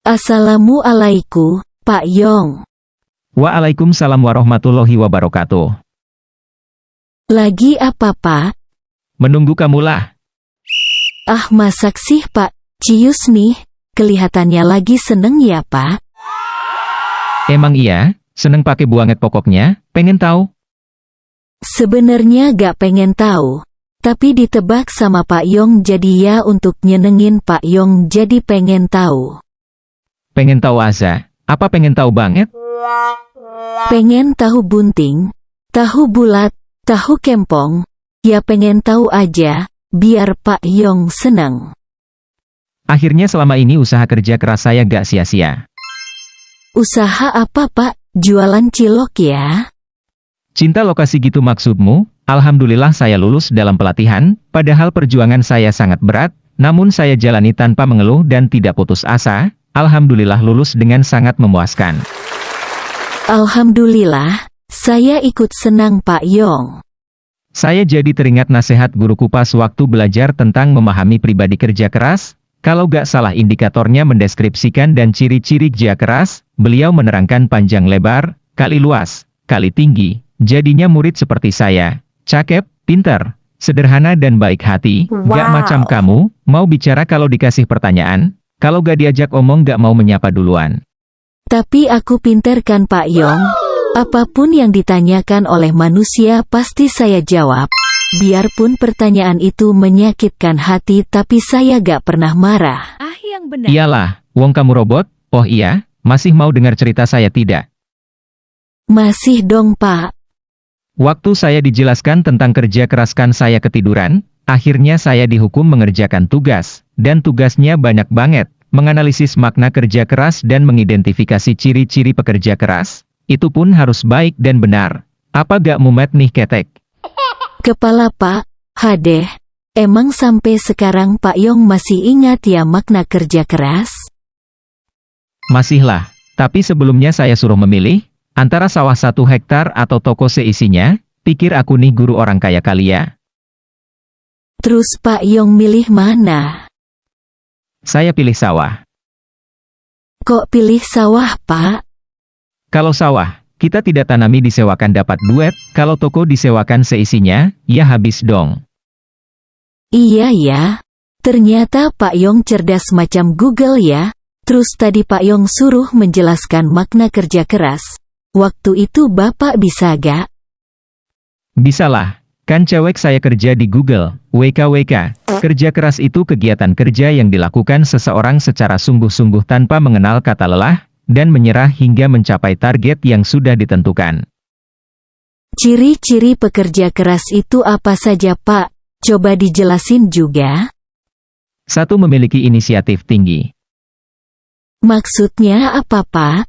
Assalamualaikum, Pak Yong. Waalaikumsalam warahmatullahi wabarakatuh. Lagi apa, Pak? Menunggu kamulah. Ah, masak sih, Pak. Cius nih, kelihatannya lagi seneng ya, Pak? Emang iya, seneng pakai buanget pokoknya, pengen tahu? Sebenarnya gak pengen tahu. Tapi ditebak sama Pak Yong jadi ya untuk nyenengin Pak Yong jadi pengen tahu. Pengen tahu aja, apa pengen tahu banget? Pengen tahu bunting, tahu bulat, tahu kempong, ya pengen tahu aja, biar Pak Yong seneng. Akhirnya selama ini usaha kerja keras saya gak sia-sia. Usaha apa, Pak? Jualan cilok ya? Cinta lokasi gitu maksudmu? Alhamdulillah saya lulus dalam pelatihan, padahal perjuangan saya sangat berat, namun saya jalani tanpa mengeluh dan tidak putus asa. Alhamdulillah lulus dengan sangat memuaskan. Alhamdulillah, saya ikut senang Pak Yong. Saya jadi teringat nasihat guruku pas waktu belajar tentang memahami pribadi kerja keras. Kalau gak salah indikatornya mendeskripsikan dan ciri-ciri kerja keras, beliau menerangkan panjang lebar, kali luas, kali tinggi, jadinya murid seperti saya. Cakep, pintar, sederhana dan baik hati, gak macam kamu, mau bicara kalau dikasih pertanyaan, kalau gak diajak omong gak mau menyapa duluan. Tapi aku pinter kan Pak Yong? Apapun yang ditanyakan oleh manusia pasti saya jawab. Biarpun pertanyaan itu menyakitkan hati tapi saya gak pernah marah. Ah, yang benar. Iyalah, wong kamu robot, oh iya, masih mau dengar cerita saya tidak? Masih dong Pak. Waktu saya dijelaskan tentang kerja keras kan saya ketiduran, akhirnya saya dihukum mengerjakan tugas, dan tugasnya banyak banget, menganalisis makna kerja keras dan mengidentifikasi ciri-ciri pekerja keras, itu pun harus baik dan benar. Apa gak mumet nih ketek? Kepala Pak, hadeh, emang sampai sekarang Pak Yong masih ingat ya makna kerja keras? Masihlah, tapi sebelumnya saya suruh memilih, antara sawah 1 hektar atau toko seisinya, pikir aku nih guru orang kaya kali ya. Terus Pak Yong milih mana? Saya pilih sawah. Kok pilih sawah Pak? Kalau sawah, kita tidak tanami disewakan dapat duit, kalau toko disewakan seisinya, ya habis dong. Iya ya, ternyata Pak Yong cerdas macam Google ya. Terus tadi Pak Yong suruh menjelaskan makna kerja keras. Waktu itu Bapak bisa gak? Bisalah, kan cewek saya kerja di Google, WKWK. Kerja keras itu kegiatan kerja yang dilakukan seseorang secara sungguh-sungguh tanpa mengenal kata lelah, dan menyerah hingga mencapai target yang sudah ditentukan. Ciri-ciri pekerja keras itu apa saja Pak? Coba dijelasin juga. 1. Memiliki inisiatif tinggi. Maksudnya apa Pak?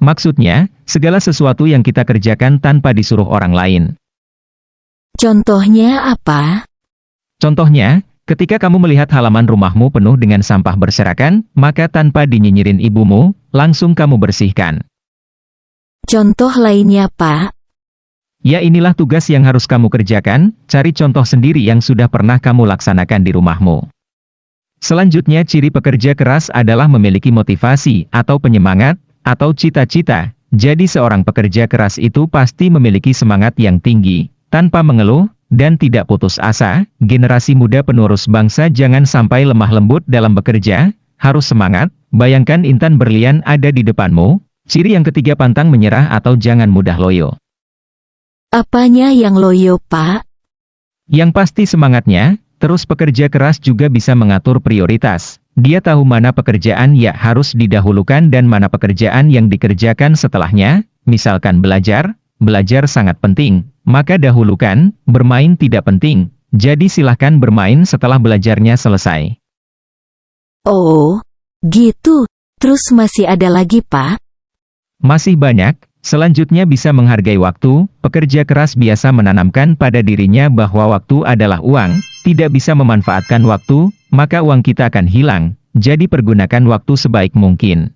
Maksudnya, segala sesuatu yang kita kerjakan tanpa disuruh orang lain. Contohnya apa? Contohnya, ketika kamu melihat halaman rumahmu penuh dengan sampah berserakan, maka tanpa dinyinyirin ibumu, langsung kamu bersihkan. Contoh lainnya Pak? Ya inilah tugas yang harus kamu kerjakan, cari contoh sendiri yang sudah pernah kamu laksanakan di rumahmu. Selanjutnya ciri pekerja keras adalah memiliki motivasi atau penyemangat, atau cita-cita. Jadi seorang pekerja keras itu pasti memiliki semangat yang tinggi, tanpa mengeluh, dan tidak putus asa. Generasi muda penerus bangsa jangan sampai lemah lembut dalam bekerja, harus semangat. Bayangkan intan berlian ada di depanmu. Ciri yang ketiga pantang menyerah atau jangan mudah loyo. Apanya yang loyo Pak? Yang pasti semangatnya, terus pekerja keras juga bisa mengatur prioritas. Dia tahu mana pekerjaan yang harus didahulukan dan mana pekerjaan yang dikerjakan setelahnya. Misalkan belajar sangat penting, maka dahulukan, bermain tidak penting. Jadi silahkan bermain setelah belajarnya selesai. Oh, gitu. Terus masih ada lagi Pak? Masih banyak. Selanjutnya bisa menghargai waktu. Pekerja keras biasa menanamkan pada dirinya bahwa waktu adalah uang. Tidak bisa memanfaatkan waktu, maka uang kita akan hilang. Jadi pergunakan waktu sebaik mungkin.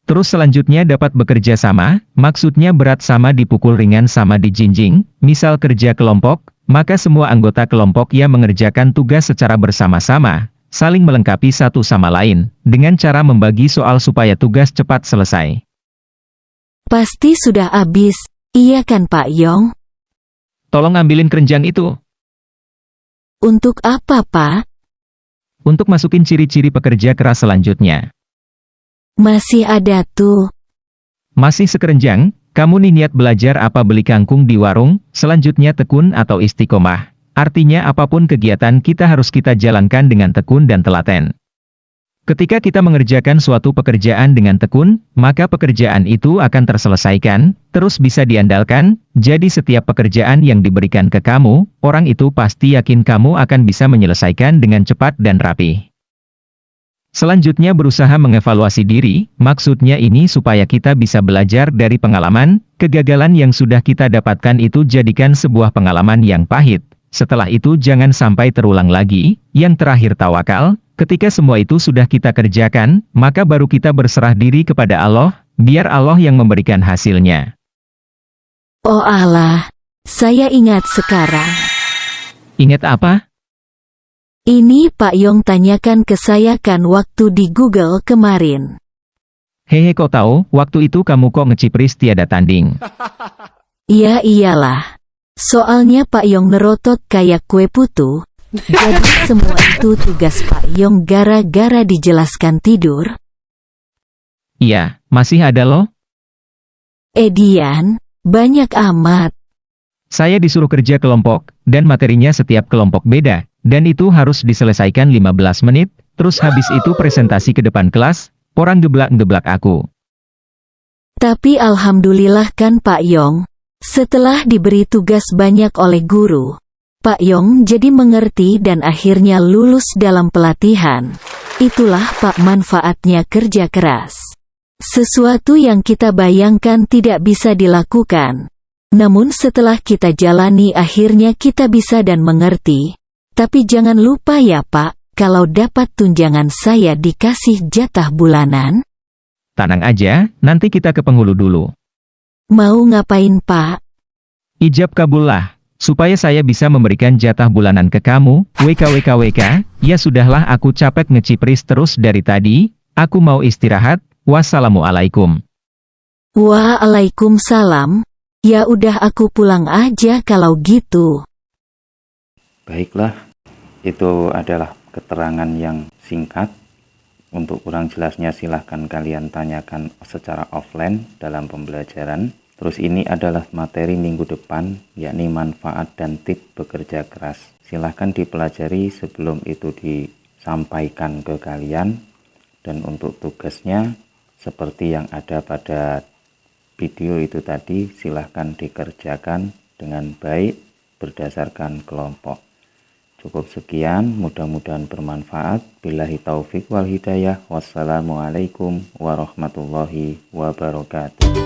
Terus selanjutnya dapat bekerja sama, maksudnya berat sama dipukul ringan sama dijinjing. Misal kerja kelompok, maka semua anggota kelompok yang mengerjakan tugas secara bersama-sama. saling melengkapi satu sama lain, dengan cara membagi soal supaya tugas cepat selesai. Pasti sudah habis, iya kan Pak Yong? Tolong ambilin keranjang itu. Untuk apa Pak? Untuk masukin ciri-ciri pekerja keras selanjutnya. Masih ada tuh. Masih sekeranjang, kamu nih niat belajar apa beli kangkung di warung, selanjutnya tekun atau istiqomah. Artinya apapun kegiatan kita harus kita jalankan dengan tekun dan telaten. Ketika kita mengerjakan suatu pekerjaan dengan tekun, maka pekerjaan itu akan terselesaikan, terus bisa diandalkan, jadi setiap pekerjaan yang diberikan ke kamu, orang itu pasti yakin kamu akan bisa menyelesaikan dengan cepat dan rapi. Selanjutnya berusaha mengevaluasi diri, maksudnya ini supaya kita bisa belajar dari pengalaman, kegagalan yang sudah kita dapatkan itu jadikan sebuah pengalaman yang pahit. Setelah itu jangan sampai terulang lagi. Yang terakhir tawakal, ketika semua itu sudah kita kerjakan, maka baru kita berserah diri kepada Allah, biar Allah yang memberikan hasilnya. Oh Allah, saya ingat sekarang. Ingat apa? Ini Pak Yong tanyakan ke saya kan waktu di Google kemarin. Hehe, kok tahu, waktu itu kamu kok ngecipris tiada tanding. Ya iyalah. Soalnya Pak Yong nerotot kayak kue putu. Jadi semua itu tugas Pak Yong gara-gara dijelaskan tidur. Iya, masih ada loh. Dian, banyak amat. Saya disuruh kerja kelompok, dan materinya setiap kelompok beda, dan itu harus diselesaikan 15 menit, terus habis itu presentasi ke depan kelas, orang geblak-geblak aku. Tapi alhamdulillah kan Pak Yong, setelah diberi tugas banyak oleh guru, Pak Yong jadi mengerti dan akhirnya lulus dalam pelatihan. Itulah Pak manfaatnya kerja keras. Sesuatu yang kita bayangkan tidak bisa dilakukan. Namun setelah kita jalani akhirnya kita bisa dan mengerti. Tapi jangan lupa ya Pak, kalau dapat tunjangan saya dikasih jatah bulanan. Tenang aja, nanti kita ke penghulu dulu. Mau ngapain Pak? Ijab kabul lah, supaya saya bisa memberikan jatah bulanan ke kamu, WKWKWK, ya sudahlah aku capek ngecipris terus dari tadi, aku mau istirahat, wassalamualaikum. Waalaikumsalam. Ya udah aku pulang aja kalau gitu. Baiklah, itu adalah keterangan yang singkat. Untuk kurang jelasnya silahkan kalian tanyakan secara offline dalam pembelajaran. Terus ini adalah materi minggu depan, yakni manfaat dan tip bekerja keras. Silahkan dipelajari sebelum itu disampaikan ke kalian. Dan untuk tugasnya, seperti yang ada pada video itu tadi, silahkan dikerjakan dengan baik berdasarkan kelompok. Cukup sekian, mudah-mudahan bermanfaat. Billahi taufik wal hidayah. Wassalamualaikum warahmatullahi wabarakatuh.